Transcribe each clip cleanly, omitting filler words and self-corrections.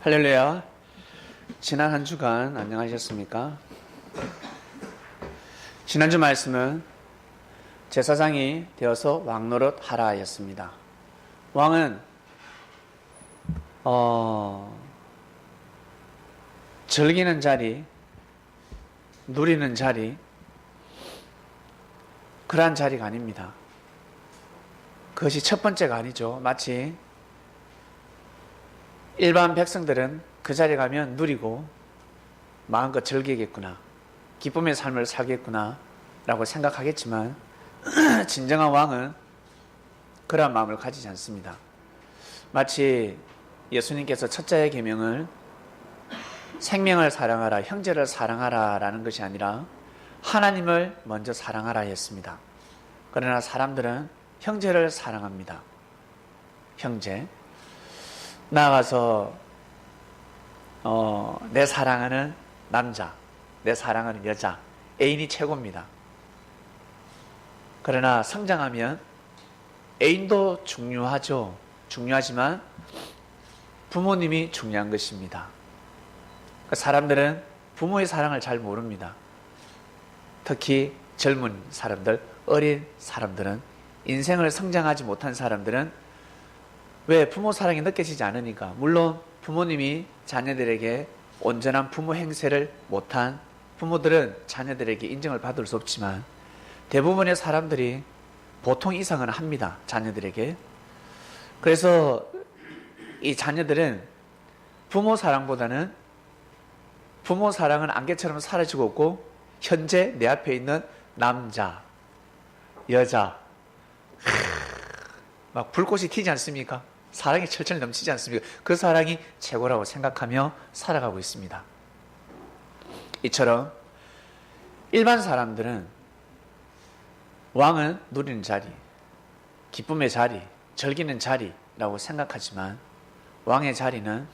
할렐루야. 지난 한 주간 안녕하셨습니까? 지난주 말씀은 제사장이 되어서 왕노릇 하라 였습니다. 왕은 즐기는 자리, 누리는 자리, 그러한 자리가 아닙니다. 그것이 첫 번째가 아니죠. 마치 일반 백성들은 그 자리에 가면 누리고 마음껏 즐기겠구나, 기쁨의 삶을 살겠구나 라고 생각하겠지만 진정한 왕은 그러한 마음을 가지지 않습니다. 마치 예수님께서 첫째 계명을 생명을 사랑하라, 형제를 사랑하라 라는 것이 아니라 하나님을 먼저 사랑하라 했습니다. 그러나 사람들은 형제를 사랑합니다. 형제. 나아가서 내 사랑하는 남자, 내 사랑하는 여자, 애인이 최고입니다. 그러나 성장하면 애인도 중요하죠. 중요하지만 부모님이 중요한 것입니다. 사람들은 부모의 사랑을 잘 모릅니다. 특히 젊은 사람들, 어린 사람들은, 인생을 성장하지 못한 사람들은 왜? 부모 사랑이 느껴지지 않으니까. 물론 부모님이 자녀들에게 온전한 부모 행세를 못한 부모들은 자녀들에게 인정을 받을 수 없지만 대부분의 사람들이 보통 이상은 합니다. 자녀들에게. 그래서 이 자녀들은 부모 사랑보다는, 부모 사랑은 안개처럼 사라지고 없고 현재 내 앞에 있는 남자, 여자, 막 불꽃이 튀지 않습니까? 사랑이 철철 넘치지 않습니까? 그 사랑이 최고라고 생각하며 살아가고 있습니다. 이처럼 일반 사람들은 왕은 누리는 자리, 기쁨의 자리, 즐기는 자리라고 생각하지만 왕의 자리는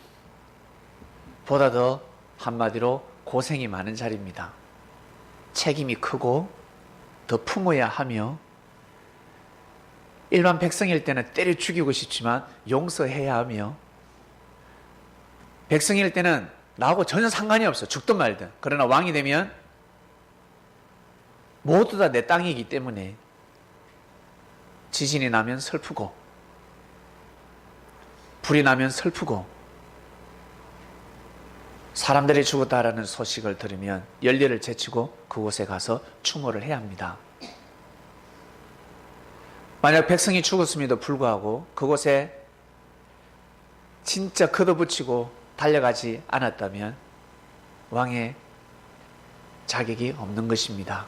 보다 더 한마디로 고생이 많은 자리입니다. 책임이 크고 더 품어야 하며, 일반 백성일 때는 때려 죽이고 싶지만 용서해야 하며, 백성일 때는 나하고 전혀 상관이 없어, 죽든 말든. 그러나 왕이 되면 모두 다 내 땅이기 때문에 지진이 나면 슬프고, 불이 나면 슬프고, 사람들이 죽었다라는 소식을 들으면 열렬을 제치고 그곳에 가서 추모를 해야 합니다. 만약 백성이 죽었음에도 불구하고 그곳에 진짜 걷어붙이고 달려가지 않았다면 왕의 자격이 없는 것입니다.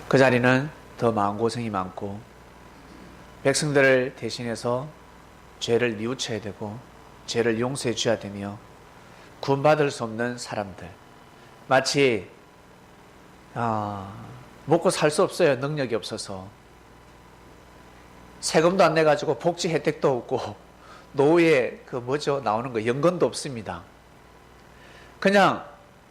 그 자리는 더 마음고생이 많고, 백성들을 대신해서 죄를 뉘우쳐야 되고 죄를 용서해 줘야 되며, 구원받을 수 없는 사람들, 마치 먹고 살 수 없어요. 능력이 없어서. 세금도 안 내가지고 복지 혜택도 없고 노후에 나오는 거 연금도 없습니다. 그냥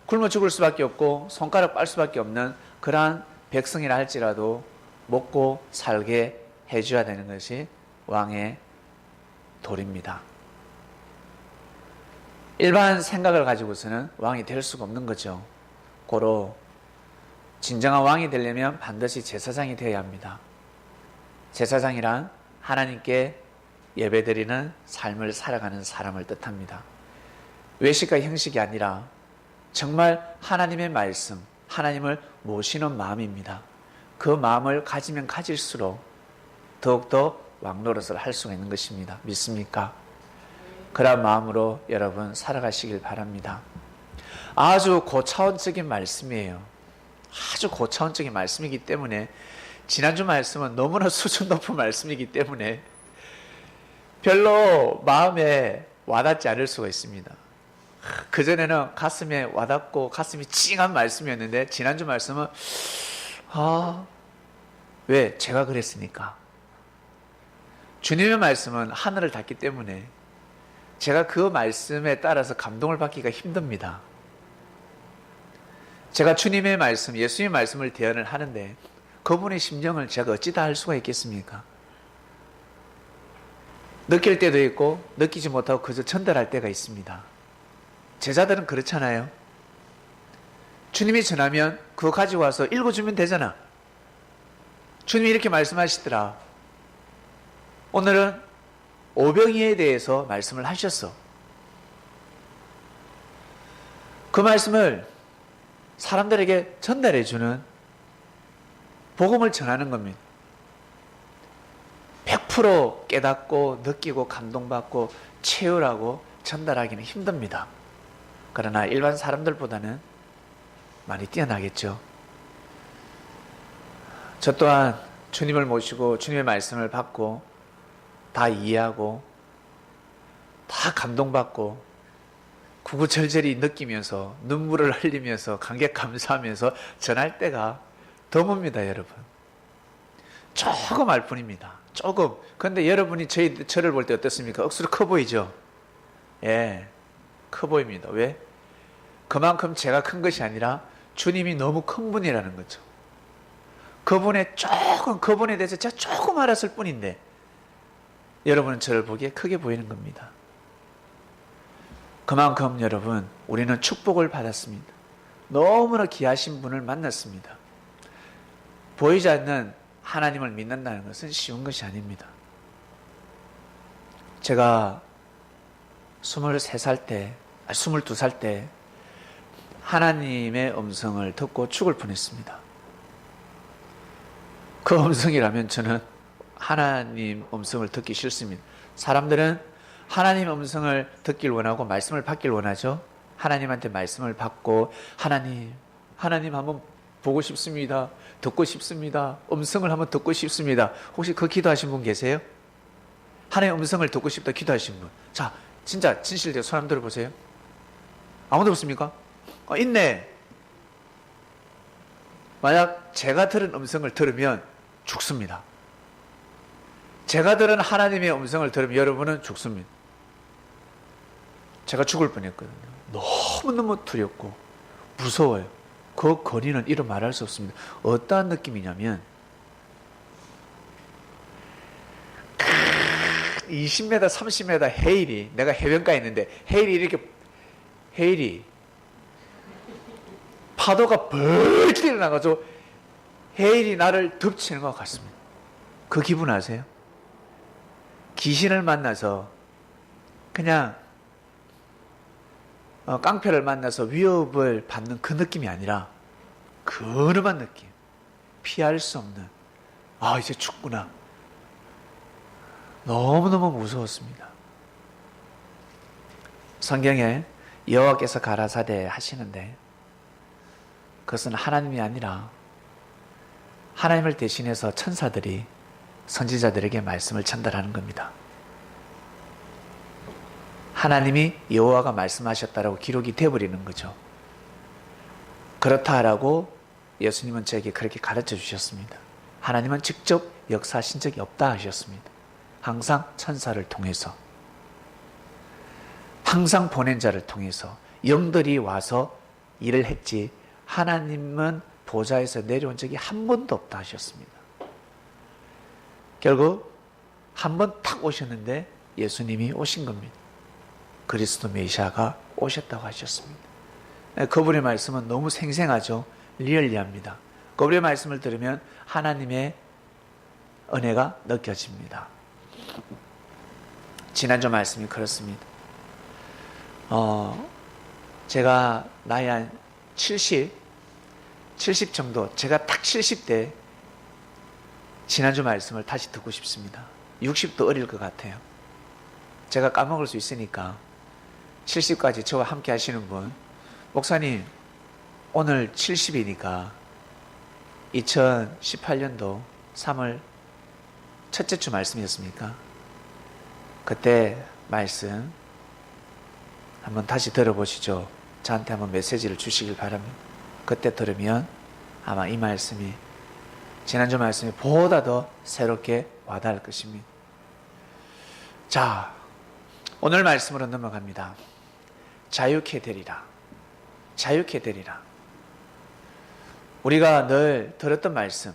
굶어 죽을 수밖에 없고 손가락 빨 수밖에 없는 그러한 백성이라 할지라도 먹고 살게 해줘야 되는 것이 왕의 도리입니다. 일반 생각을 가지고서는 왕이 될 수가 없는 거죠. 고로 진정한 왕이 되려면 반드시 제사장이 되어야 합니다. 제사장이란 하나님께 예배드리는 삶을 살아가는 사람을 뜻합니다. 외식과 형식이 아니라 정말 하나님의 말씀, 하나님을 모시는 마음입니다. 그 마음을 가지면 가질수록 더욱더 왕노릇을 할 수가 있는 것입니다. 믿습니까? 그런 마음으로 여러분 살아가시길 바랍니다. 아주 고차원적인 말씀이에요. 아주 고차원적인 말씀이기 때문에, 지난주 말씀은 너무나 수준 높은 말씀이기 때문에 별로 마음에 와닿지 않을 수가 있습니다. 그전에는 가슴에 와닿고 가슴이 찡한 말씀이었는데, 지난주 말씀은 왜? 제가 그랬으니까. 주님의 말씀은 하늘을 닿기 때문에 제가 그 말씀에 따라서 감동을 받기가 힘듭니다. 제가 주님의 말씀, 예수님의 말씀을 대언을 하는데 그분의 심정을 제가 어찌 다 알 수가 있겠습니까? 느낄 때도 있고 느끼지 못하고 그저 전달할 때가 있습니다. 제자들은 그렇잖아요. 주님이 전하면 그거 가지고 와서 읽어주면 되잖아. 주님이 이렇게 말씀하시더라. 오늘은 오병이에 대해서 말씀을 하셨어. 그 말씀을 사람들에게 전달해주는 복음을 전하는 겁니다. 100% 깨닫고 느끼고 감동받고 채우라고 전달하기는 힘듭니다. 그러나 일반 사람들보다는 많이 뛰어나겠죠. 저 또한 주님을 모시고 주님의 말씀을 받고 다 이해하고 다 감동받고 구구절절히 느끼면서 눈물을 흘리면서 감격 감사하면서 전할 때가 드뭅니다, 여러분. 조금 알 뿐입니다. 조금. 그런데 여러분이 저를 볼 때 어떻습니까? 억수로 커 보이죠? 예, 커 보입니다. 왜? 그만큼 제가 큰 것이 아니라 주님이 너무 큰 분이라는 거죠. 그분에 대해서 제가 조금 알았을 뿐인데 여러분은 저를 보기에 크게 보이는 겁니다. 그만큼 여러분, 우리는 축복을 받았습니다. 너무나 귀하신 분을 만났습니다. 보이지 않는 하나님을 믿는다는 것은 쉬운 것이 아닙니다. 제가 23살 때, 22살 때 하나님의 음성을 듣고 죽을 뻔했습니다. 그 음성이라면 저는 하나님 음성을 듣기 싫습니다. 사람들은 하나님 음성을 듣길 원하고 말씀을 받길 원하죠. 하나님한테 말씀을 받고 하나님 한번 보고 싶습니다. 듣고 싶습니다. 음성을 한번 듣고 싶습니다. 혹시 그 기도하신 분 계세요? 하나님 음성을 듣고 싶다 기도하신 분. 자, 진짜 진실대로 손 한번 들어보세요. 아무도 없습니까? 있네. 만약 제가 들은 음성을 들으면 죽습니다. 제가 들은 하나님의 음성을 들으면 여러분은 죽습니다. 제가 죽을 뻔했거든요. 너무너무 두렵고 무서워요. 그 거리는 이루 말할 수 없습니다. 어떠한 느낌이냐면 20m, 30m 헤일이, 내가 해변가에 있는데 헤일이 파도가 벌떡 일어나가지고 헤일이 나를 덮치는 것 같습니다. 그 기분 아세요? 귀신을 만나서 그냥 깡패를 만나서 위협을 받는 그 느낌이 아니라 근엄한 느낌, 피할 수 없는, 이제 죽구나. 너무너무 무서웠습니다. 성경에 여호와께서 가라사대 하시는데 그것은 하나님이 아니라 하나님을 대신해서 천사들이 선지자들에게 말씀을 전달하는 겁니다. 하나님이 여호와가 말씀하셨다라고 기록이 되어버리는 거죠. 그렇다라고 예수님은 저에게 그렇게 가르쳐 주셨습니다. 하나님은 직접 역사하신 적이 없다 하셨습니다. 항상 천사를 통해서, 항상 보낸 자를 통해서 영들이 와서 일을 했지 하나님은 보좌에서 내려온 적이 한 번도 없다 하셨습니다. 결국 한 번 탁 오셨는데 예수님이 오신 겁니다. 그리스도 메시아가 오셨다고 하셨습니다. 그분의 말씀은 너무 생생하죠. 리얼리합니다. 그분의 말씀을 들으면 하나님의 은혜가 느껴집니다. 지난주 말씀이 그렇습니다. 제가 나이 한 70 정도, 제가 딱 70대 지난주 말씀을 다시 듣고 싶습니다. 60도 어릴 것 같아요. 제가 까먹을 수 있으니까 70까지 저와 함께 하시는 분, 목사님 오늘 70이니까 2018년도 3월 첫째 주 말씀이었습니까? 그때 말씀 한번 다시 들어보시죠. 저한테 한번 메시지를 주시길 바랍니다. 그때 들으면 아마 이 말씀이 지난주 말씀이 보다 더 새롭게 와닿을 것입니다. 자, 오늘 말씀으로 넘어갑니다. 자유케 되리라. 자유케 되리라. 우리가 늘 들었던 말씀,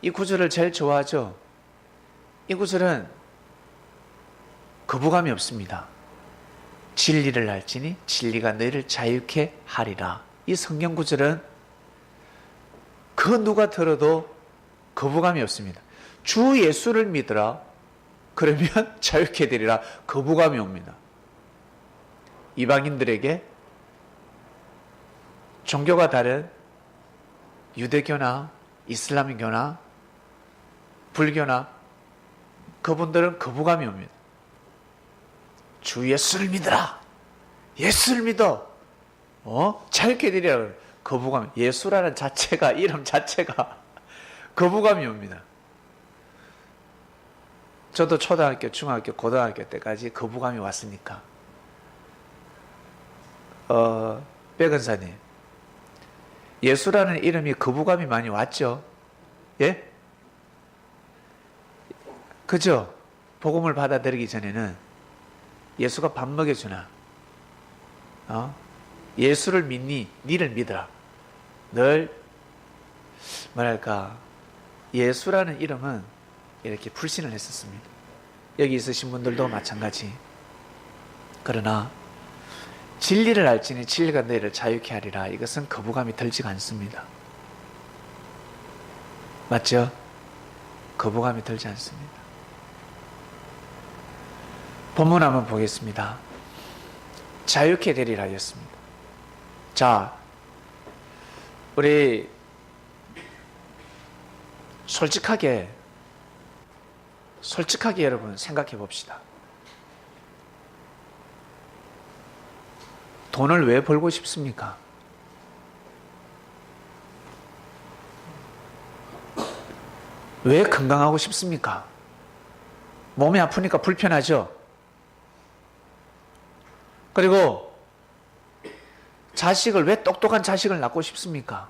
이 구절을 제일 좋아하죠. 이 구절은 거부감이 없습니다. 진리를 알지니 진리가 너희를 자유케 하리라. 이 성경 구절은 그 누가 들어도 거부감이 없습니다. 주 예수를 믿으라. 그러면 자유케 되리라. 거부감이 옵니다. 이방인들에게 종교가 다른 유대교나 이슬람교나 불교나 그분들은 거부감이 옵니다. 주 예수를 믿으라. 예수를 믿어. 자유케 되리라. 거부감. 예수라는 자체가, 이름 자체가 거부감이 옵니다. 저도 초등학교, 중학교, 고등학교 때까지 거부감이 왔으니까. 백은사님, 예수라는 이름이 거부감이 많이 왔죠? 예? 그죠? 복음을 받아들이기 전에는 예수가 밥 먹여주나? 예수를 믿니? 니를 믿어라. 늘 뭐랄까, 예수라는 이름은 이렇게 불신을 했었습니다. 여기 있으신 분들도 마찬가지. 그러나 진리를 알지니 진리가 너희를 자유케 하리라. 이것은 거부감이 들지가 않습니다. 맞죠? 거부감이 들지 않습니다. 본문 한번 보겠습니다. 자유케 되리라 하였습니다. 자, 우리 솔직하게 여러분 생각해 봅시다. 돈을 왜 벌고 싶습니까? 왜 건강하고 싶습니까? 몸이 아프니까 불편하죠? 그리고 자식을, 왜 똑똑한 자식을 낳고 싶습니까?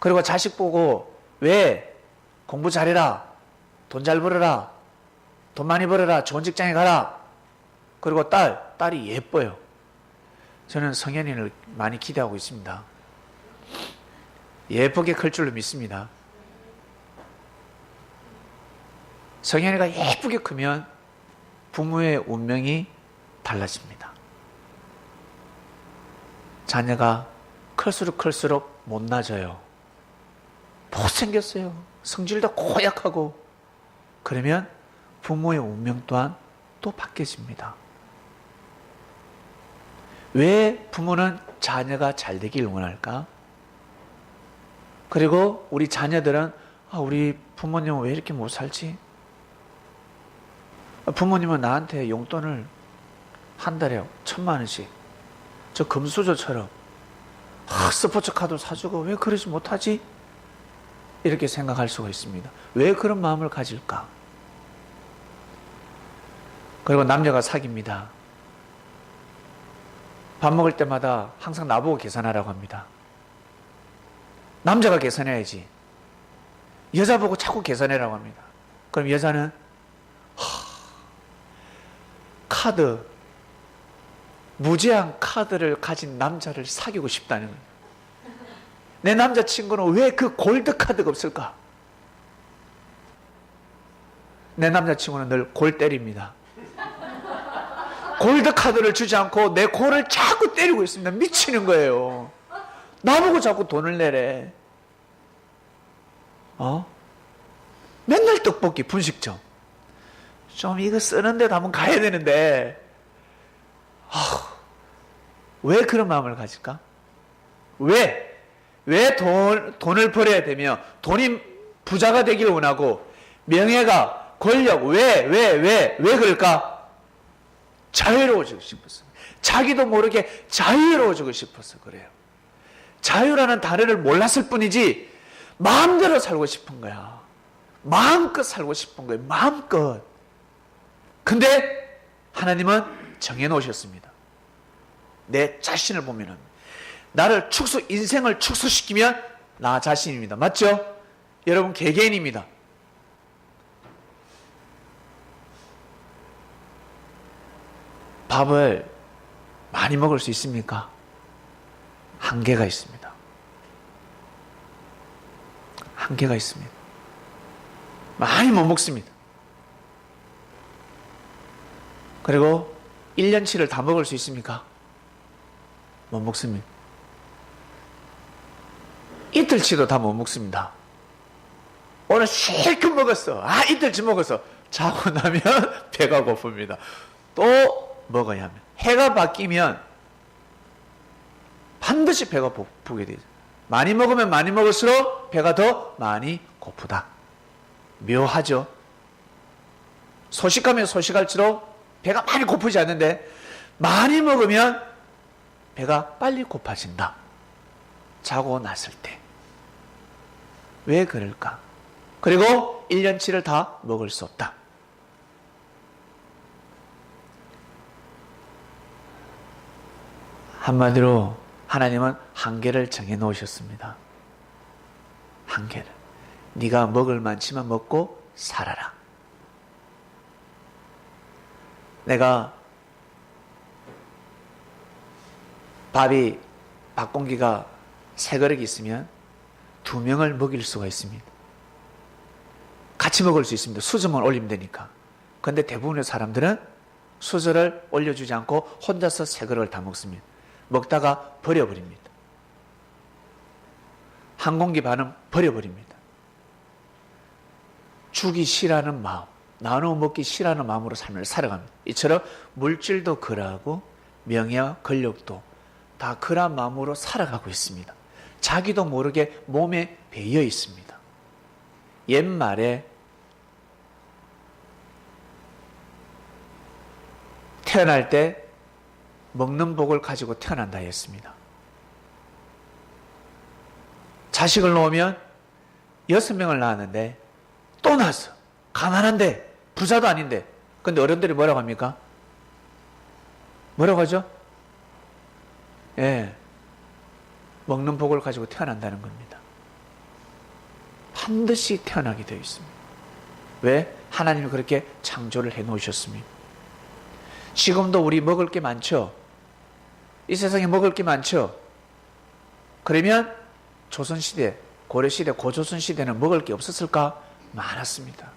그리고 자식 보고 왜 공부 잘해라, 돈 잘 벌어라, 돈 많이 벌어라, 좋은 직장에 가라. 그리고 딸이 예뻐요. 저는 성현이를 많이 기대하고 있습니다. 예쁘게 클 줄로 믿습니다. 성현이가 예쁘게 크면 부모의 운명이 달라집니다. 자녀가 클수록 못나져요. 못생겼어요. 성질도 고약하고. 그러면 부모의 운명 또한 또 바뀌어집니다. 왜 부모는 자녀가 잘 되길 원할까? 그리고 우리 자녀들은 우리 부모님은 왜 이렇게 못 살지? 부모님은 나한테 용돈을 한 달에 1,000,000원씩, 저 금수저처럼 스포츠 카드 사주고 왜 그러지 못하지? 이렇게 생각할 수가 있습니다. 왜 그런 마음을 가질까? 그리고 남녀가 사귑니다. 밥 먹을 때마다 항상 나보고 계산하라고 합니다. 남자가 계산해야지. 여자 보고 자꾸 계산해라고 합니다. 그럼 여자는 카드, 무제한 카드를 가진 남자를 사귀고 싶다는 거예요. 내 남자친구는 왜 그 골드 카드가 없을까? 내 남자친구는 늘 골 때립니다. 골드 카드를 주지 않고 내 골을 자꾸 때리고 있습니다. 미치는 거예요. 나보고 자꾸 돈을 내래. 맨날 떡볶이, 분식점. 좀 이거 쓰는데도 한번 가야 되는데, 왜 그런 마음을 가질까? 왜 돈을 벌어야 되며, 돈이 부자가 되기를 원하고, 명예가, 권력, 왜 그럴까? 자유로워지고 싶었어. 자기도 모르게 자유로워지고 싶어서 그래요. 자유라는 단어를 몰랐을 뿐이지 마음대로 살고 싶은 거야. 마음껏 살고 싶은 거예요. 마음껏. 근데 하나님은 정해놓으셨습니다. 내 자신을 보면은 나를 인생을 축소시키면 나 자신입니다. 맞죠? 여러분 개개인입니다. 밥을 많이 먹을 수 있습니까? 한계가 있습니다. 한계가 있습니다. 많이 못 먹습니다. 그리고 1년치를 다 먹을 수 있습니까? 못 먹습니다. 이틀치도 다 못 먹습니다. 오늘 실컷 먹었어. 이틀치 먹었어. 자고 나면 배가 고픕니다. 또 먹어야 합니다. 해가 바뀌면 반드시 배가 고프게 되죠. 많이 먹으면 많이 먹을수록 배가 더 많이 고프다. 묘하죠. 소식하면 소식할수록 배가 많이 고프지 않는데 많이 먹으면 배가 빨리 고파진다. 자고 났을 때. 왜 그럴까? 그리고 1년치를 다 먹을 수 없다. 한마디로 하나님은 한계를 정해 놓으셨습니다. 한계를. 네가 먹을 만치만 먹고 살아라. 내가 밥 공기가 3그릇 있으면 2명을 먹일 수가 있습니다. 같이 먹을 수 있습니다. 수저만 올리면 되니까. 그런데 대부분의 사람들은 수저를 올려주지 않고 혼자서 3그릇을 다 먹습니다. 먹다가 버려버립니다. 한 공기 반은 버려버립니다. 주기 싫어하는 마음, 나눠 먹기 싫어하는 마음으로 삶을 살아갑니다. 이처럼 물질도 그러하고 명예와 권력도 다 그런 마음으로 살아가고 있습니다. 자기도 모르게 몸에 배어 있습니다. 옛말에 태어날 때 먹는 복을 가지고 태어난다 했습니다. 자식을 놓으면 6명을 낳았는데 또 낳았어. 가난한데 부자도 아닌데. 근데 어른들이 뭐라고 합니까? 뭐라고 하죠? 예, 먹는 복을 가지고 태어난다는 겁니다. 반드시 태어나게 되어 있습니다. 왜? 하나님이 그렇게 창조를 해 놓으셨습니다. 지금도 우리 먹을 게 많죠? 이 세상에 먹을 게 많죠? 그러면 조선시대, 고려시대, 고조선시대는 먹을 게 없었을까? 많았습니다.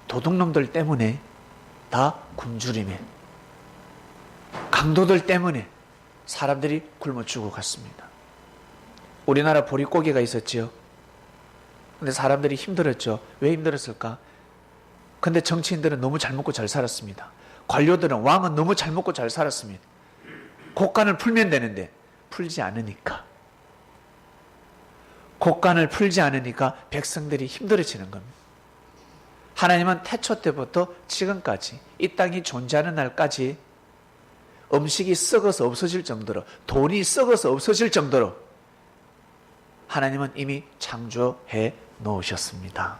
도둑놈들 때문에 다 굶주림에, 강도들 때문에 사람들이 굶어 죽어갔습니다. 우리나라 보릿고개가 있었지요. 근데 사람들이 힘들었죠. 왜 힘들었을까? 근데 정치인들은 너무 잘 먹고 잘 살았습니다. 관료들은, 왕은 너무 잘 먹고 잘 살았습니다. 곡간을 풀면 되는데 풀지 않으니까. 곡간을 풀지 않으니까 백성들이 힘들어지는 겁니다. 하나님은 태초 때부터 지금까지 이 땅이 존재하는 날까지 음식이 썩어서 없어질 정도로, 돈이 썩어서 없어질 정도로 하나님은 이미 창조해 놓으셨습니다.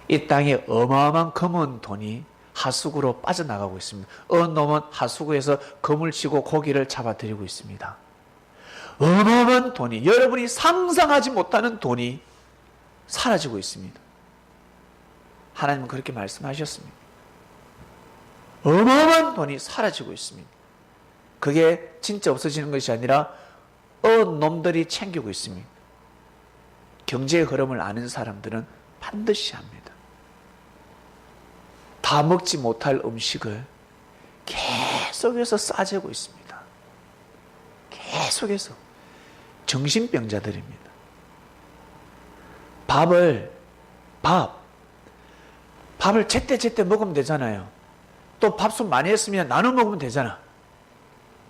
이 땅에 어마어마한 검은 돈이 하수구로 빠져나가고 있습니다. 어느 놈은 하수구에서 검을 치고 고기를 잡아들이고 있습니다. 어마어마한 돈이, 여러분이 상상하지 못하는 돈이 사라지고 있습니다. 하나님은 그렇게 말씀하셨습니다. 어마어마한 돈이 사라지고 있습니다. 그게 진짜 없어지는 것이 아니라 놈들이 챙기고 있습니다. 경제의 흐름을 아는 사람들은 반드시 합니다. 다 먹지 못할 음식을 계속해서 싸재고 있습니다. 계속해서. 정신병자들입니다. 밥을 제때제때 먹으면 되잖아요. 또 밥솥 많이 했으면 나눠 먹으면 되잖아.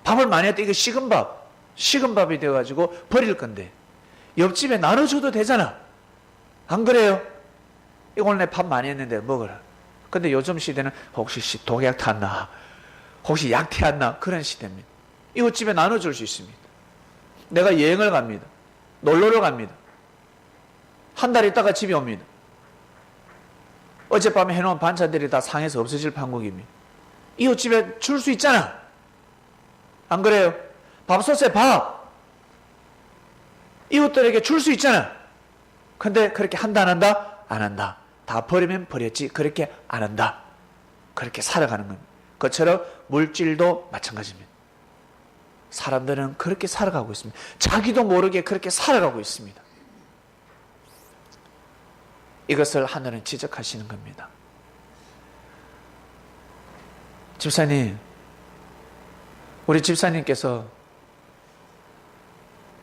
밥을 많이 했다, 이거 식은 밥이 돼가지고 버릴 건데 옆집에 나눠줘도 되잖아. 안 그래요? 이거 오늘 내 밥 많이 했는데 먹어라. 근데 요즘 시대는 혹시 독약 탔나, 혹시 약 태웠나, 그런 시대입니다. 이웃집에 나눠줄 수 있습니다. 내가 여행을 갑니다. 놀러를 갑니다. 한 달 있다가 집에 옵니다. 어젯밤에 해놓은 반찬들이 다 상해서 없어질 판국입니다. 이웃집에 줄 수 있잖아. 안 그래요? 밥솥에 밥 이웃들에게 줄 수 있잖아. 근데 그렇게 한다 안 한다? 안 한다. 다 버리면 버렸지 그렇게 안 한다. 그렇게 살아가는 겁니다. 그처럼 물질도 마찬가지입니다. 사람들은 그렇게 살아가고 있습니다. 자기도 모르게 그렇게 살아가고 있습니다. 이것을 하늘은 지적하시는 겁니다. 집사님, 우리 집사님께서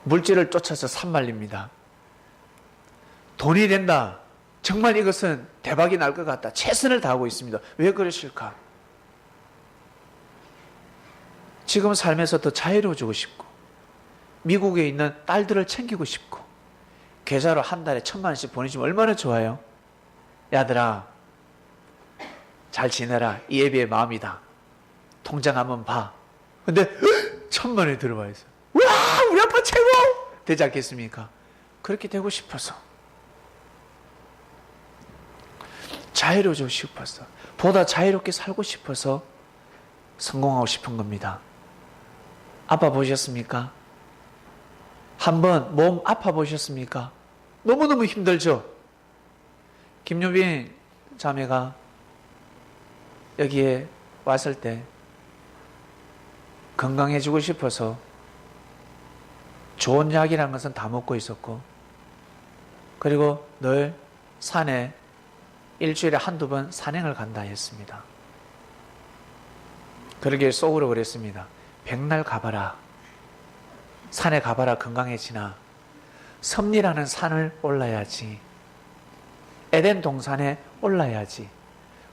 물질을 쫓아서 산말립니다. 돈이 된다. 정말 이것은 대박이 날 것 같다. 최선을 다하고 있습니다. 왜 그러실까? 지금 삶에서 더 자유로워지고 싶고, 미국에 있는 딸들을 챙기고 싶고, 계좌로 한 달에 1,000만 원씩 보내주면 얼마나 좋아요? 야들아, 잘 지내라. 이 애비의 마음이다. 통장 한번 봐. 근데 1,000만 원이 들어와 있어. 와, 우리 아빠 최고! 되지 않겠습니까? 그렇게 되고 싶어서, 자유로워지고 싶어서, 보다 자유롭게 살고 싶어서 성공하고 싶은 겁니다. 아파 보셨습니까? 한번 몸 아파 보셨습니까? 너무너무 힘들죠? 김유빈 자매가 여기에 왔을 때 건강해지고 싶어서 좋은 약이라는 것은 다 먹고 있었고, 그리고 늘 산에 일주일에 한두 번 산행을 간다 했습니다. 그러기에 속으로 그랬습니다. 백날 가봐라. 산에 가봐라. 건강해지나. 섭리라는 산을 올라야지. 에덴 동산에 올라야지.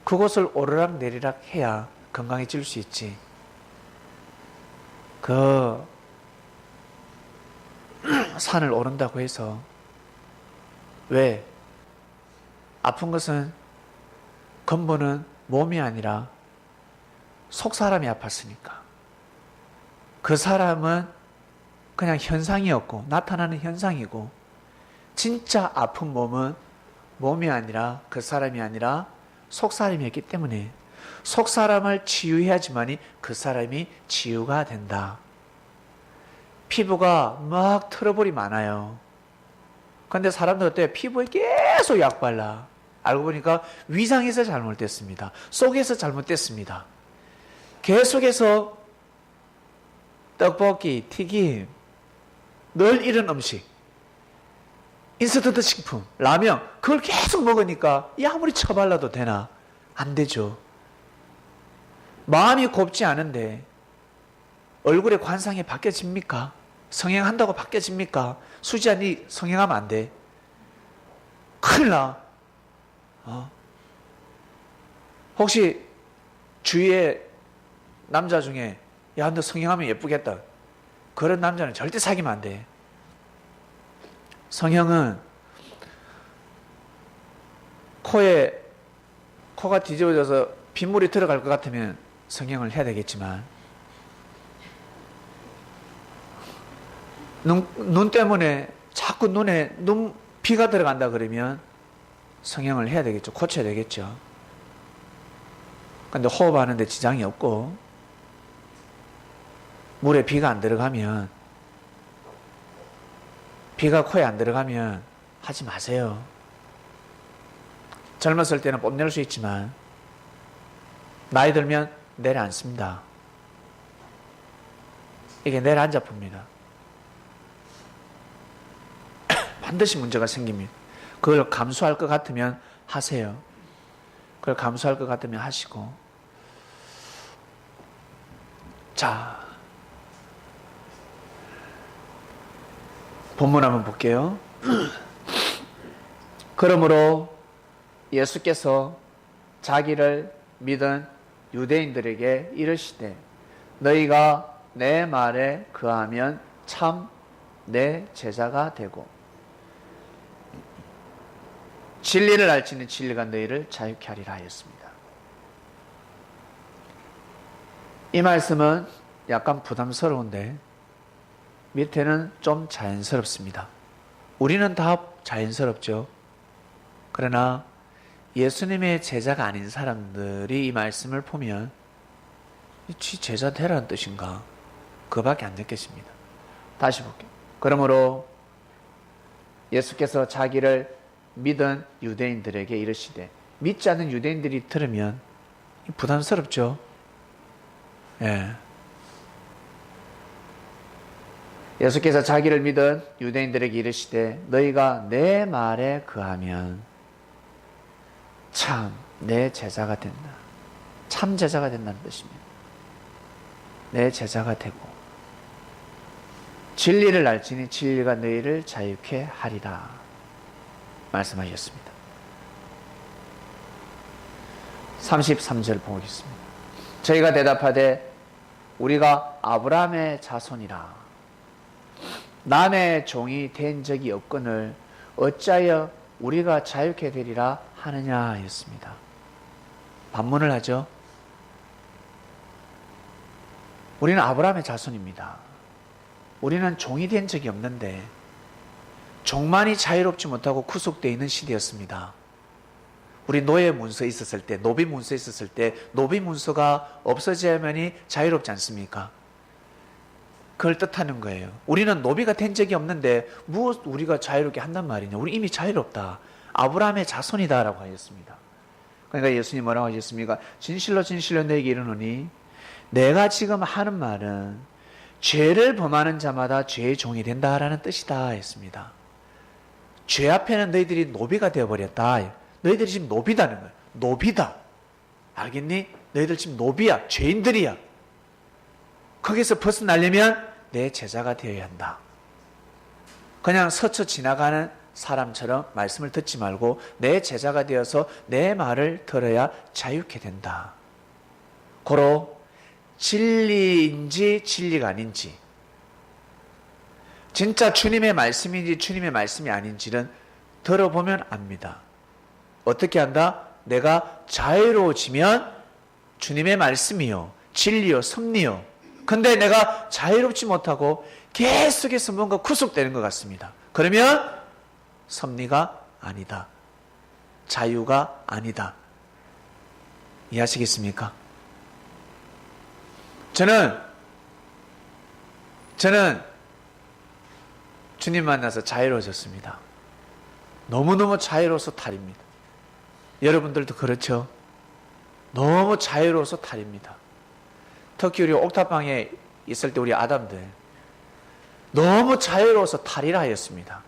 그곳을 오르락 내리락 해야 건강해질 수 있지. 그 산을 오른다고 해서, 왜? 아픈 것은 근본은 몸이 아니라 속 사람이 아팠으니까. 그 사람은 그냥 현상이었고, 나타나는 현상이고, 진짜 아픈 몸은 몸이 아니라, 그 사람이 아니라 속 사람이었기 때문에 속 사람을 치유해야지만이 그 사람이 치유가 된다. 피부가 막 트러블이 많아요. 근데 사람들 어때요? 피부에 계속 약 발라. 알고 보니까 위장에서 잘못됐습니다. 속에서 잘못됐습니다. 계속해서 떡볶이, 튀김, 늘 이런 음식, 인스턴트 식품, 라면, 그걸 계속 먹으니까 이 아무리 처발라도 되나? 안 되죠. 마음이 곱지 않은데 얼굴의 관상이 바뀌어집니까? 성형한다고 바뀌어집니까? 수지야, 니 성형하면 안 돼. 큰일 나. 혹시 주위에 남자 중에, 야, 너 성형하면 예쁘겠다, 그런 남자는 절대 사귀면 안 돼. 성형은 코가 뒤집어져서 빗물이 들어갈 것 같으면 성형을 해야 되겠지만, 눈 때문에 자꾸 눈에 비가 들어간다 그러면 성형을 해야 되겠죠. 고쳐야 되겠죠. 근데 호흡하는데 지장이 없고 물에 비가 안 들어가면, 비가 코에 안 들어가면 하지 마세요. 젊었을 때는 뽐낼 수 있지만 나이 들면 내려앉습니다. 이게 내려앉아 봅니다. 반드시 문제가 생깁니다. 그걸 감수할 것 같으면 하세요. 그걸 감수할 것 같으면 하시고. 자, 본문 한번 볼게요. 그러므로 예수께서 자기를 믿은 유대인들에게 이르시되, 너희가 내 말에 거하면 참 내 제자가 되고 진리를 알지는 진리가 너희를 자유케 하리라 하였습니다. 이 말씀은 약간 부담스러운데 밑에는 좀 자연스럽습니다. 우리는 다 자연스럽죠. 그러나 예수님의 제자가 아닌 사람들이 이 말씀을 보면 지 제자 되라는 뜻인가? 그밖에 안 느껴집니다. 다시 볼게요. 그러므로 예수께서 자기를 믿은 유대인들에게 이르시되, 믿지 않는 유대인들이 들으면 부담스럽죠. 예. 예수께서 자기를 믿은 유대인들에게 이르시되, 너희가 내 말에 거하면 참 내 제자가 된다. 참 제자가 된다는 뜻입니다. 내 제자가 되고 진리를 알지니 진리가 너희를 자유케 하리라 말씀하셨습니다. 33절 보겠습니다. 저희가 대답하되 우리가 아브라함의 자손이라 남의 종이 된 적이 없거늘 어찌하여 우리가 자유케 되리라 하느냐 하였습니다. 반문을 하죠. 우리는 아브라함의 자손입니다. 우리는 종이 된 적이 없는데 종만이 자유롭지 못하고 구속되어 있는 시대였습니다. 우리 노예 문서에 있었을 때, 노비 문서에 있었을 때 노비 문서가 없어지면이 자유롭지 않습니까? 그걸 뜻하는 거예요. 우리는 노비가 된 적이 없는데 무엇 우리가 자유롭게 한단 말이냐. 우리 이미 자유롭다. 아브라함의 자손이다 라고 하셨습니다. 그러니까 예수님 뭐라고 하셨습니까? 진실로 진실로 너에게 이르노니 내가 지금 하는 말은 죄를 범하는 자마다 죄의 종이 된다라는 뜻이다 했습니다. 죄 앞에는 너희들이 노비가 되어버렸다. 너희들이 지금 노비다는 거야. 노비다. 알겠니? 너희들 지금 노비야. 죄인들이야. 거기서 벗어나려면 내 제자가 되어야 한다. 그냥 스쳐 지나가는 사람처럼 말씀을 듣지 말고 내 제자가 되어서 내 말을 들어야 자유케 된다. 고로 진리인지 진리가 아닌지, 진짜 주님의 말씀인지 주님의 말씀이 아닌지는 들어보면 압니다. 어떻게 한다? 내가 자유로워지면 주님의 말씀이요 진리요 섭리요. 근데 내가 자유롭지 못하고 계속해서 뭔가 구속되는 것 같습니다. 그러면 섭리가 아니다. 자유가 아니다. 이해하시겠습니까? 저는 주님 만나서 자유로워졌습니다. 너무너무 자유로워서 탈입니다. 여러분들도 그렇죠? 너무 자유로워서 탈입니다. 특히 우리 옥탑방에 있을 때 우리 아담들 너무 자유로워서 탈이라 하였습니다.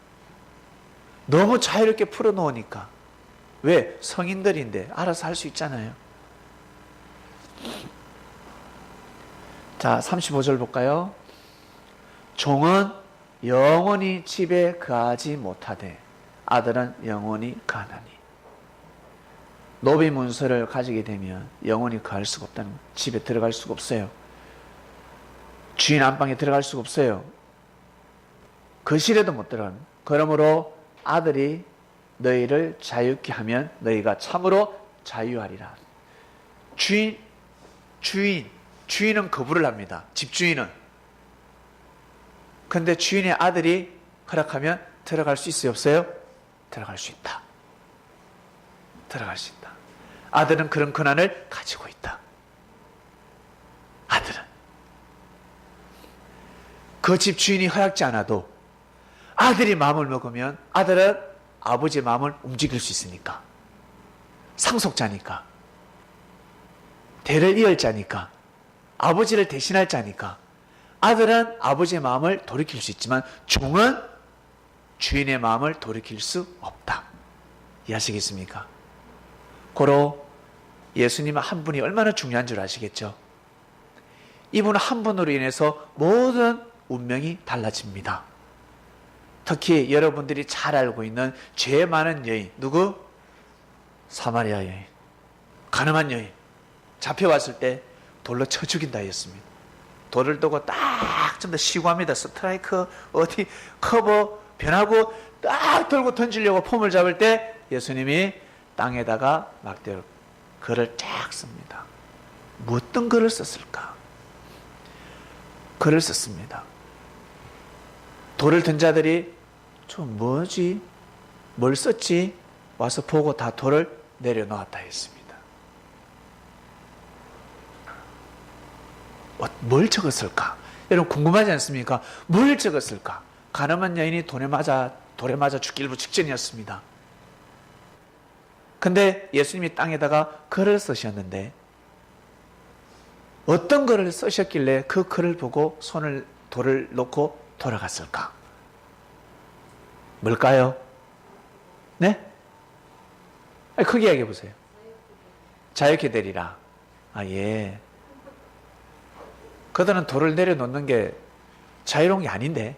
너무 자유롭게 풀어놓으니까. 왜? 성인들인데 알아서 할 수 있잖아요. 자, 35절 볼까요? 종은 영원히 집에 거하지 못하되 아들은 영원히 거하나니. 노비 문서를 가지게 되면 영원히 거할 수가 없다는 거예요. 집에 들어갈 수가 없어요. 주인 안방에 들어갈 수가 없어요. 거실에도 못 들어갑니다. 그러므로 아들이 너희를 자유케 하면 너희가 참으로 자유하리라. 주인은 거부를 합니다. 집주인은. 근데 주인의 아들이 허락하면 들어갈 수 있어요? 없어요? 들어갈 수 있다. 들어갈 수 있다. 아들은 그런 권한을 가지고 있다. 아들은. 그 집주인이 허락지 않아도 아들이 마음을 먹으면 아들은 아버지의 마음을 움직일 수 있으니까. 상속자니까. 대를 이을 자니까. 아버지를 대신할 자니까. 아들은 아버지의 마음을 돌이킬 수 있지만 종은 주인의 마음을 돌이킬 수 없다. 이해하시겠습니까? 고로 예수님은 한 분이 얼마나 중요한 줄 아시겠죠? 이분 한 분으로 인해서 모든 운명이 달라집니다. 특히 여러분들이 잘 알고 있는 죄 많은 여인, 누구? 사마리아 여인, 가늠한 여인. 잡혀왔을 때 돌로 쳐 죽인다 했습니다. 돌을 두고 딱 좀 더 시구합니다. 스트라이크, 어디 커버, 변하고 딱 들고 던지려고 폼을 잡을 때 예수님이 땅에다가 막대로 글을 쫙 씁니다. 어떤 글을 썼을까? 글을 썼습니다. 돌을 든 자들이 좀 뭐지? 뭘 썼지? 와서 보고 다 돌을 내려놓았다 했습니다. 뭘 적었을까? 여러분 궁금하지 않습니까? 뭘 적었을까? 가늠한 여인이 돌에 맞아 죽기 직전이었습니다. 근데 예수님이 땅에다가 글을 쓰셨는데 어떤 글을 쓰셨길래 그 글을 보고 돌을 놓고 돌아갔을까? 뭘까요? 네? 크게 이야기해 보세요. 자유케 되리라. 아, 예. 그들은 돌을 내려놓는 게 자유로운 게 아닌데,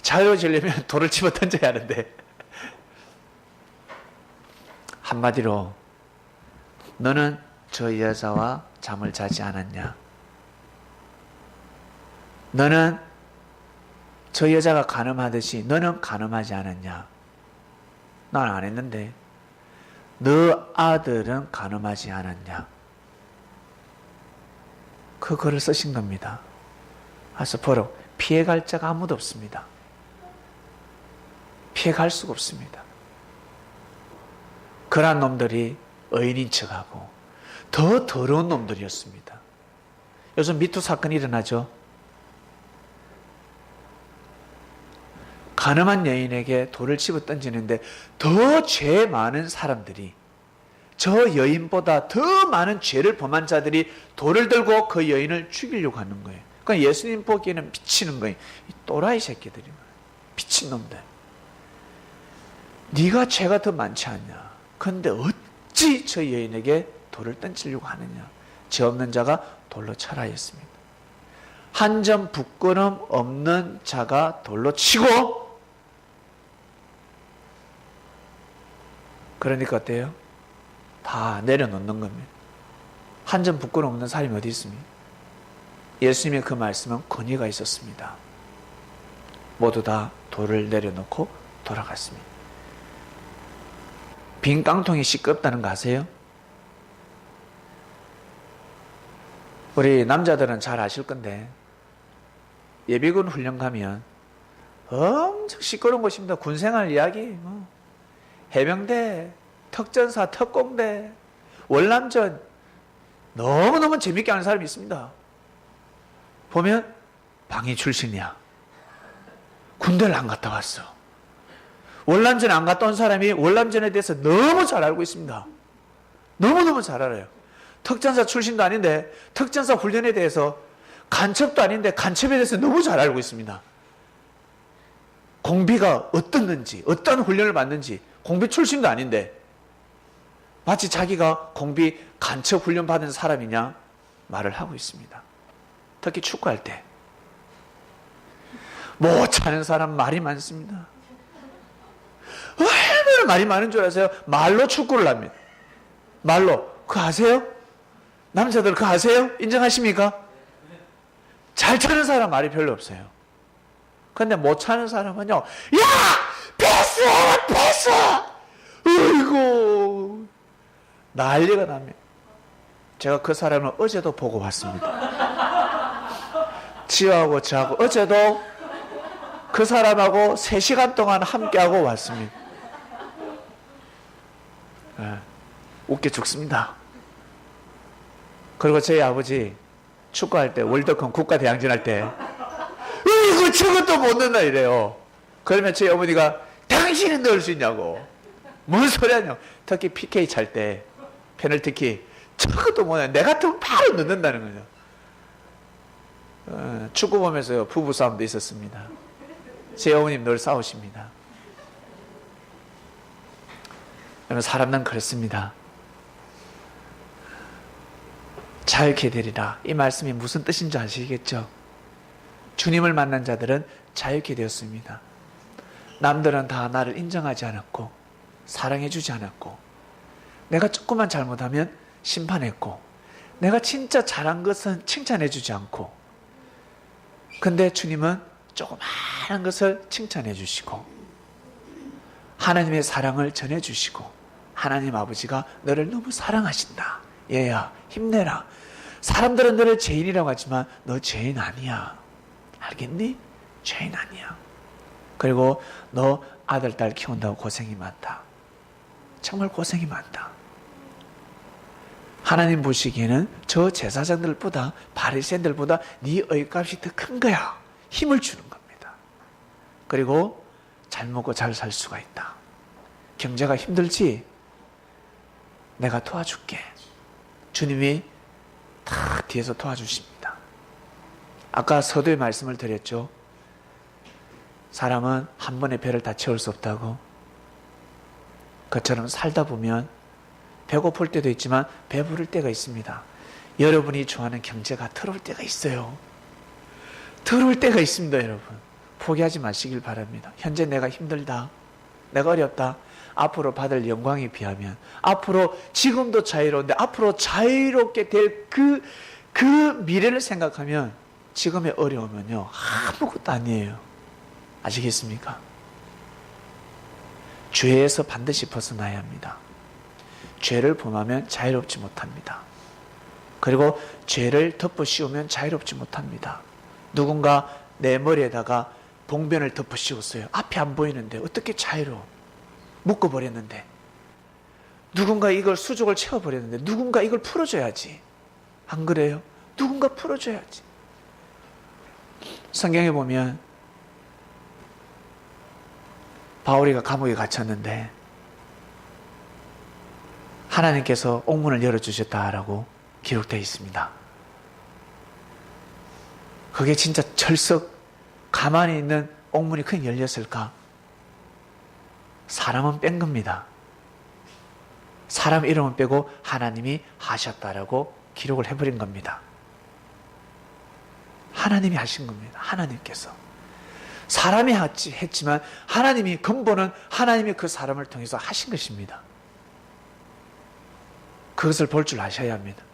자유로워지려면 돌을 집어 던져야 하는데, 한마디로 너는 저 여자와 잠을 자지 않았냐? 너는 저 여자가 간음하듯이 너는 간음하지 않았냐? 난 안 했는데 너 아들은 간음하지 않았냐? 그 글을 쓰신 겁니다. 그래서 바로 피해갈 자가 아무도 없습니다. 피해갈 수가 없습니다. 그러한 놈들이 의인인 척하고 더 더러운 놈들이었습니다. 요즘 미투 사건이 일어나죠. 가늠한 여인에게 돌을 집어 던지는데 더 죄 많은 사람들이, 저 여인보다 더 많은 죄를 범한 자들이 돌을 들고 그 여인을 죽이려고 하는 거예요. 그러니까 예수님 보기에는 미치는 거예요. 이 또라이 새끼들이, 미친놈들. 네가 죄가 더 많지 않냐? 그런데 어찌 저 여인에게 돌을 던지려고 하느냐? 죄 없는 자가 돌로 쳐라 했습니다. 한 점 부끄럼 없는 자가 돌로 치고, 그러니까 어때요? 다 내려놓는 겁니다. 한 점 부끄럼 없는 사람이 어디 있습니까? 예수님의 그 말씀은 권위가 있었습니다. 모두 다 돌을 내려놓고 돌아갔습니다. 빈 깡통이 시끄럽다는 거 아세요? 우리 남자들은 잘 아실 건데, 예비군 훈련 가면 엄청 시끄러운 곳입니다. 군생활 이야기, 해병대, 특전사, 특공대, 월남전, 너무너무 재밌게 하는 사람이 있습니다. 보면 방위 출신이야. 군대를 안 갔다 왔어. 월남전 안 갔다 온 사람이 월남전에 대해서 너무 잘 알고 있습니다. 너무너무 잘 알아요. 특전사 출신도 아닌데 특전사 훈련에 대해서, 간첩도 아닌데 간첩에 대해서 너무 잘 알고 있습니다. 공비가 어떻는지, 어떤 훈련을 받는지, 공비 출신도 아닌데 마치 자기가 공비 간첩 훈련 받은 사람이냐 말을 하고 있습니다. 특히 축구할 때 못 차는 사람 말이 많습니다. 얼마나 말이 많은 줄 아세요? 말로 축구를 합니다. 말로. 그거 아세요? 남자들 그거 아세요? 인정하십니까? 잘 차는 사람 말이 별로 없어요. 근데 못 차는 사람은요, 야! 패스! 패스! 어이구, 난리가 납니다. 제가 그 사람을 어제도 보고 왔습니다. 지호하고 저하고 어제도 그 사람하고 3시간 동안 함께하고 왔습니다. 웃겨 죽습니다. 그리고 저희 아버지 축구할 때, 월드컵 국가대항전할 때 이거 저것도 못 넣나 이래요. 그러면 저희 어머니가 당신은 넣을 수 있냐고. 뭔 소리 하냐. 특히 PK 찰 때, 페널티킥 저것도 못 넣냐. 내 같으면 바로 넣는다는 거죠. 축구 보면서 부부싸움도 있었습니다. 제 어머님 늘 싸우십니다. 여러분, 사람은 그렇습니다. 자유케 되리라. 이 말씀이 무슨 뜻인지 아시겠죠? 주님을 만난 자들은 자유케 되었습니다. 남들은 다 나를 인정하지 않았고 사랑해 주지 않았고, 내가 조금만 잘못하면 심판했고, 내가 진짜 잘한 것은 칭찬해 주지 않고, 근데 주님은 조그마한 것을 칭찬해 주시고 하나님의 사랑을 전해 주시고, 하나님 아버지가 너를 너무 사랑하신다. 얘야 힘내라. 사람들은 너를 죄인이라고 하지만 너 죄인 아니야. 알겠니? 죄인 아니야. 그리고 너 아들 딸 키운다고 고생이 많다. 정말 고생이 많다. 하나님 보시기에는 저 제사장들보다, 바리새인들보다 네 의값이 더 큰 거야. 힘을 주는 겁니다. 그리고 잘 먹고 잘 살 수가 있다. 경제가 힘들지? 내가 도와줄게. 주님이 다 뒤에서 도와주십니다. 아까 서두에 말씀을 드렸죠. 사람은 한 번에 배를 다 채울 수 없다고. 그처럼 살다 보면 배고플 때도 있지만 배부를 때가 있습니다. 여러분이 좋아하는 경제가 들어올 때가 있어요. 들어올 때가 있습니다, 여러분. 포기하지 마시길 바랍니다. 현재 내가 힘들다, 내가 어렵다, 앞으로 받을 영광에 비하면, 앞으로 지금도 자유로운데 앞으로 자유롭게 될 그 미래를 생각하면 지금의 어려움은요 아무것도 아니에요. 아시겠습니까? 죄에서 반드시 벗어나야 합니다. 죄를 범하면 자유롭지 못합니다. 그리고 죄를 덮어 씌우면 자유롭지 못합니다. 누군가 내 머리에다가 봉변을 덮어 씌웠어요. 앞이 안 보이는데 어떻게 자유로워? 묶어버렸는데, 누군가 이걸 수족을 채워버렸는데 누군가 이걸 풀어줘야지. 안 그래요? 누군가 풀어줘야지. 성경에 보면 바울이가 감옥에 갇혔는데 하나님께서 옥문을 열어주셨다라고 기록되어 있습니다. 그게 진짜 철석 가만히 있는 옥문이 그냥 열렸을까? 사람은 뺀 겁니다. 사람 이름은 빼고 하나님이 하셨다라고 기록을 해버린 겁니다. 하나님이 하신 겁니다. 하나님께서. 사람이 했지만 하나님이, 근본은 하나님이 그 사람을 통해서 하신 것입니다. 그것을 볼 줄 아셔야 합니다.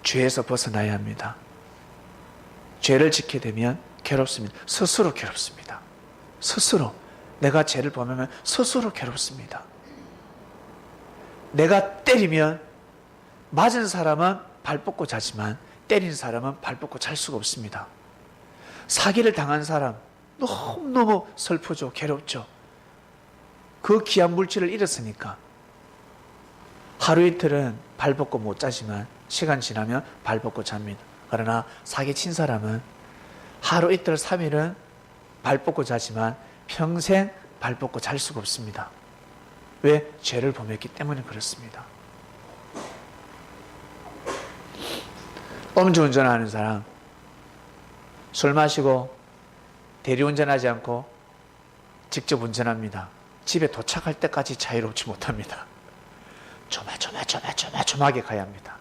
죄에서 벗어나야 합니다. 죄를 짓게 되면 괴롭습니다. 스스로 괴롭습니다. 스스로. 내가 죄를 범하면 스스로 괴롭습니다. 내가 때리면 맞은 사람은 발 뻗고 자지만 때린 사람은 발 뻗고 잘 수가 없습니다. 사기를 당한 사람 너무너무 슬프죠. 괴롭죠. 그 귀한 물질을 잃었으니까 하루 이틀은 발 뻗고 못 자지만 시간 지나면 발 뻗고 잡니다. 그러나 사기 친 사람은 하루 이틀 3일은 발 뻗고 자지만 평생 발 뻗고 잘 수가 없습니다. 왜? 죄를 범했기 때문에 그렇습니다. 음주운전하는 사람, 술 마시고 대리운전하지 않고 직접 운전합니다. 집에 도착할 때까지 자유롭지 못합니다. 조마조마하게 가야 합니다.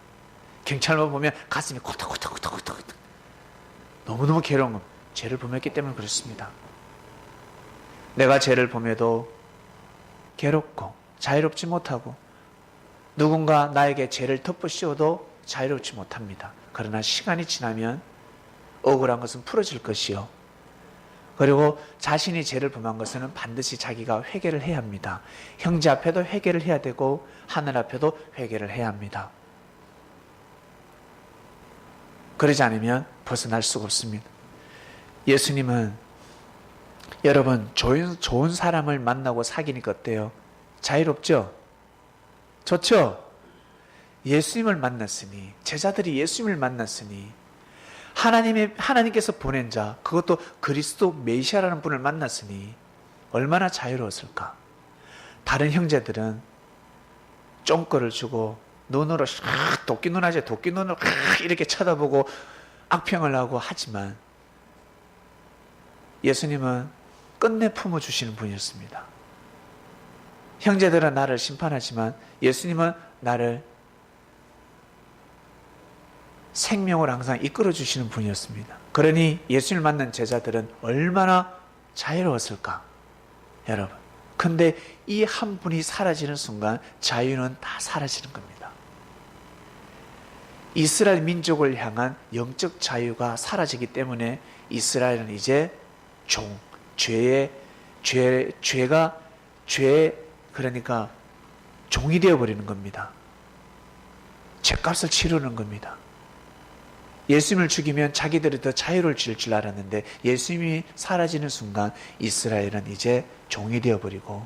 경찰만 보면 가슴이 콕탁콕탁콕탁콕탁. 너무너무 괴로운 겁니다. 죄를 범했기 때문에 그렇습니다. 내가 죄를 범해도 괴롭고 자유롭지 못하고 누군가 나에게 죄를 덮어 씌워도 자유롭지 못합니다. 그러나 시간이 지나면 억울한 것은 풀어질 것이요. 그리고 자신이 죄를 범한 것은 반드시 자기가 회개를 해야 합니다. 형제 앞에도 회개를 해야 되고 하늘 앞에도 회개를 해야 합니다. 그러지 않으면 벗어날 수가 없습니다. 예수님은 여러분 좋은 사람을 만나고 사귀니까 어때요? 자유롭죠? 좋죠? 예수님을 만났으니, 제자들이 예수님을 만났으니, 하나님께서 보낸 자, 그것도 그리스도 메시아라는 분을 만났으니 얼마나 자유로웠을까? 다른 형제들은 쫑거를 주고 눈으로 도끼 눈하지, 도끼 눈으로 이렇게 쳐다보고 악평을 하고 하지만 예수님은 끝내 품어주시는 분이었습니다. 형제들은 나를 심판하지만 예수님은 나를 생명을 항상 이끌어주시는 분이었습니다. 그러니 예수님을 만난 제자들은 얼마나 자유로웠을까? 여러분, 근데 이 한 분이 사라지는 순간 자유는 다 사라지는 겁니다. 이스라엘 민족을 향한 영적 자유가 사라지기 때문에 이스라엘은 이제 그러니까 종이 되어버리는 겁니다. 죄값을 치르는 겁니다. 예수님을 죽이면 자기들이 더 자유를 줄 알았는데 예수님이 사라지는 순간 이스라엘은 이제 종이 되어버리고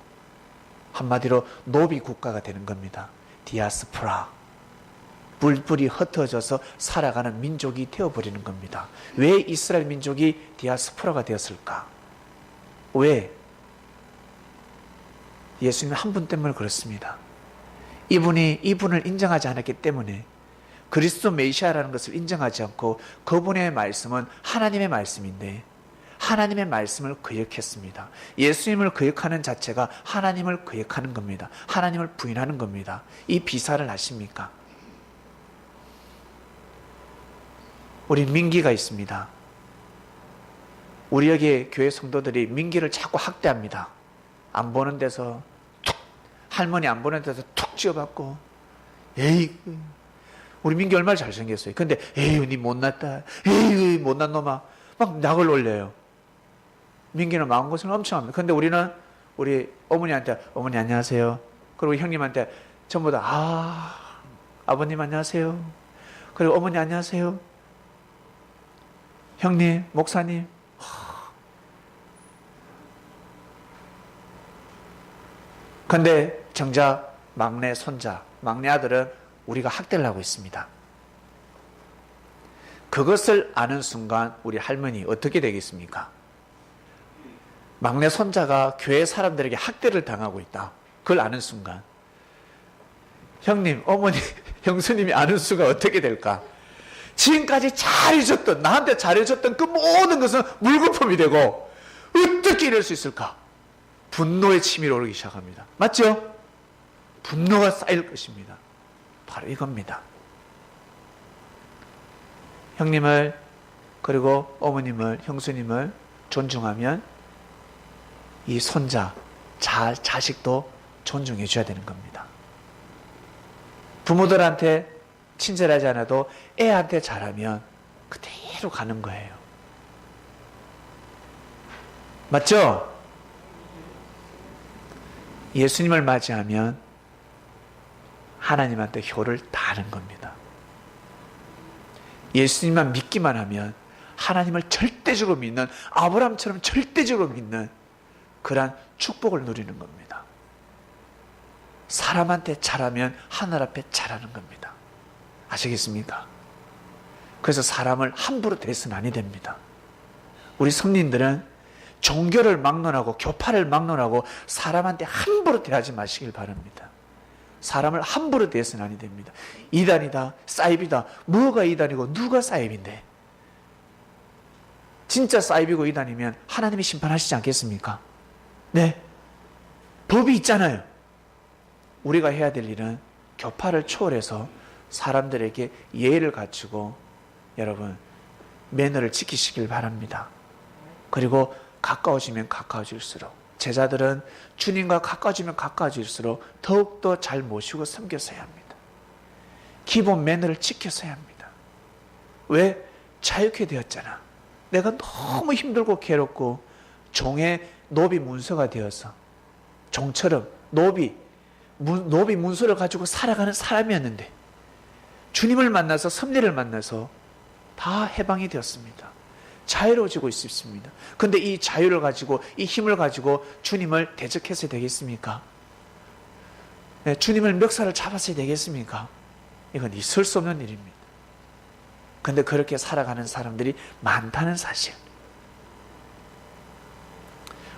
한마디로 노비 국가가 되는 겁니다. 디아스포라. 뿔뿔이 흩어져서 살아가는 민족이 되어버리는 겁니다. 왜 이스라엘 민족이 디아스포라가 되었을까? 왜? 예수님 한 분 때문에 그렇습니다. 이분을 인정하지 않았기 때문에, 그리스도 메시아라는 것을 인정하지 않고 그분의 말씀은 하나님의 말씀인데 하나님의 말씀을 거역했습니다. 예수님을 거역하는 자체가 하나님을 거역하는 겁니다. 하나님을 부인하는 겁니다. 이 비사를 아십니까? 우리 민기가 있습니다. 우리 여기 교회 성도들이 민기를 자꾸 학대합니다. 안 보는 데서 툭, 할머니 안 보는 데서 툭 쥐어받고, 에이, 우리 민기 얼마나 잘생겼어요. 근데, 에이, 니 못났다. 에이, 못난 놈아. 막 낙을 올려요. 민기는 마음고생을 엄청 합니다. 근데 우리는 우리 어머니한테, 어머니 안녕하세요. 그리고 형님한테 전부 다, 아버님 안녕하세요. 그리고 어머니 안녕하세요. 형님, 목사님. 근데 정작 막내 손자, 막내 아들은 우리가 학대를 하고 있습니다. 그것을 아는 순간 우리 할머니 어떻게 되겠습니까? 막내 손자가 교회 사람들에게 학대를 당하고 있다. 그걸 아는 순간 형님, 어머니, 형수님이 아는 순간 어떻게 될까? 지금까지 잘해줬던, 나한테 잘해줬던 그 모든 것은 물거품이 되고 어떻게 이럴 수 있을까? 분노의 치밀이 오르기 시작합니다. 맞죠? 분노가 쌓일 것입니다. 바로 이겁니다. 형님을, 그리고 어머님을, 형수님을 존중하면 이 손자, 자식도 존중해 줘야 되는 겁니다. 부모들한테 친절하지 않아도 애한테 잘하면 그대로 가는 거예요. 맞죠? 예수님을 맞이하면 하나님한테 효를 다하는 겁니다. 예수님만 믿기만 하면 하나님을 절대적으로 믿는, 아브라함처럼 절대적으로 믿는 그러한 축복을 누리는 겁니다. 사람한테 잘하면 하늘 앞에 잘하는 겁니다. 아시겠습니까? 그래서 사람을 함부로 대해서는 아니 됩니다. 우리 성린들은 종교를 막론하고 교파를 막론하고 사람한테 함부로 대하지 마시길 바랍니다. 사람을 함부로 대해서는 아니 됩니다. 이단이다, 사입이다. 뭐가 이단이고 누가 사입인데? 진짜 사입이고 이단이면 하나님이 심판하시지 않겠습니까? 네, 법이 있잖아요. 우리가 해야 될 일은 교파를 초월해서 사람들에게 예의를 갖추고 여러분 매너를 지키시길 바랍니다. 그리고 가까워지면 가까워질수록, 제자들은 주님과 가까워지면 가까워질수록 더욱더 잘 모시고 섬겼어야 합니다. 기본 매너를 지켰어야 합니다. 왜? 자유케 되었잖아. 내가 너무 힘들고 괴롭고 종의 노비 문서가 되어서 종처럼 노비 문서를 가지고 살아가는 사람이었는데 주님을 만나서, 섭리를 만나서 다 해방이 되었습니다. 자유로워지고 있습니다. 그런데 이 자유를 가지고, 이 힘을 가지고 주님을 대적해서 되겠습니까? 네, 주님을 멱살을 잡았어야 되겠습니까? 이건 있을 수 없는 일입니다. 그런데 그렇게 살아가는 사람들이 많다는 사실.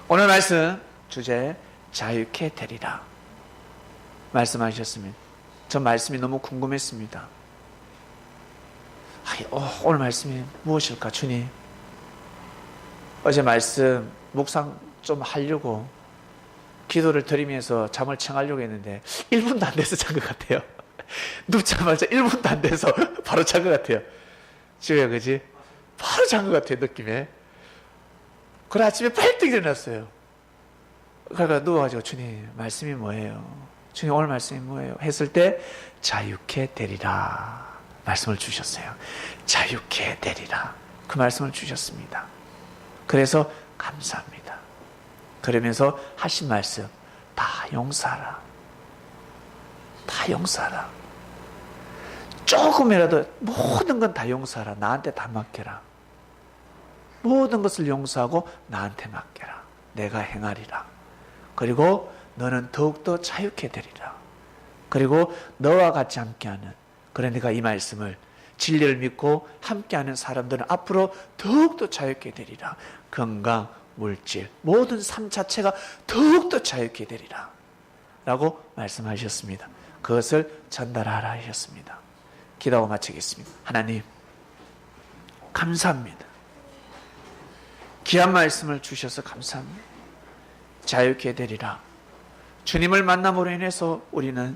오늘 말씀 주제, 자유케 되리라 말씀하셨습니다. 저 말씀이 너무 궁금했습니다. 오늘 말씀이 무엇일까, 주님? 어제 말씀 묵상 좀 하려고 기도를 드리면서 잠을 청하려고 했는데 1분도 안 돼서 잔 것 같아요. 눕자마자 1분도 안 돼서 바로 잔 것 같아요. 지금 그지? 바로 잔 것 같아요, 느낌에. 그래 아침에 빨리 일어났어요. 그러니까 누워가지고 주님 말씀이 뭐예요? 주님 오늘 말씀이 뭐예요? 했을 때 자유케 되리라 말씀을 주셨어요. 자유케 되리라 그 말씀을 주셨습니다. 그래서 감사합니다. 그러면서 하신 말씀 다 용서하라. 다 용서하라. 조금이라도 모든 건 다 용서하라. 나한테 다 맡겨라. 모든 것을 용서하고 나한테 맡겨라. 내가 행하리라. 그리고 너는 더욱더 자유케 되리라. 그리고 너와 같이 함께하는, 그러니까 이 말씀을 진리를 믿고 함께하는 사람들은 앞으로 더욱더 자유케 되리라. 건강, 물질, 모든 삶 자체가 더욱더 자유케 되리라 라고 말씀하셨습니다. 그것을 전달하라 하셨습니다. 기도하고 마치겠습니다. 하나님 감사합니다. 귀한 말씀을 주셔서 감사합니다. 자유케 되리라. 주님을 만남으로 인해서 우리는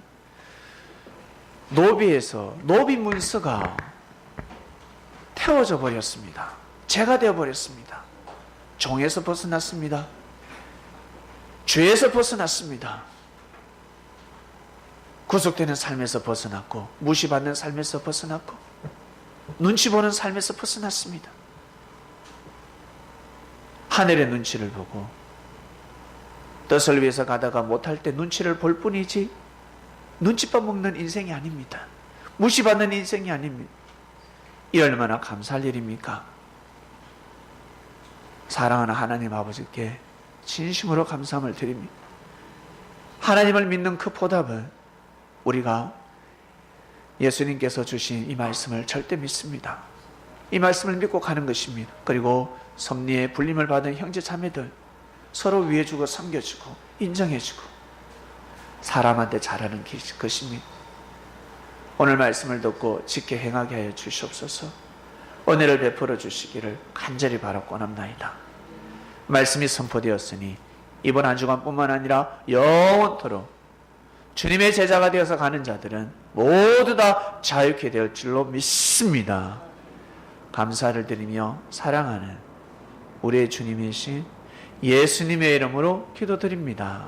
노비에서, 노비 문서가 태워져 버렸습니다. 죄가 되어 버렸습니다. 종에서 벗어났습니다. 죄에서 벗어났습니다. 구속되는 삶에서 벗어났고, 무시받는 삶에서 벗어났고, 눈치 보는 삶에서 벗어났습니다. 하늘의 눈치를 보고 뜻을 위해서 가다가 못할 때 눈치를 볼 뿐이지 눈치밥 먹는 인생이 아닙니다. 무시받는 인생이 아닙니다. 이 얼마나 감사할 일입니까? 사랑하는 하나님 아버지께 진심으로 감사함을 드립니다. 하나님을 믿는 그 보답은 우리가 예수님께서 주신 이 말씀을 절대 믿습니다. 이 말씀을 믿고 가는 것입니다. 그리고 섭리의 불림을 받은 형제 자매들 서로 위해주고 섬겨주고 인정해주고 사람한테 잘하는 것입니다. 오늘 말씀을 듣고 지켜 행하게 하여 주시옵소서. 은혜를 베풀어 주시기를 간절히 바라고 원합나이다. 말씀이 선포되었으니 이번 한 주간뿐만 아니라 영원토록 주님의 제자가 되어서 가는 자들은 모두 다 자유케 될 줄로 믿습니다. 감사를 드리며 사랑하는 우리의 주님이신 예수님의 이름으로 기도드립니다.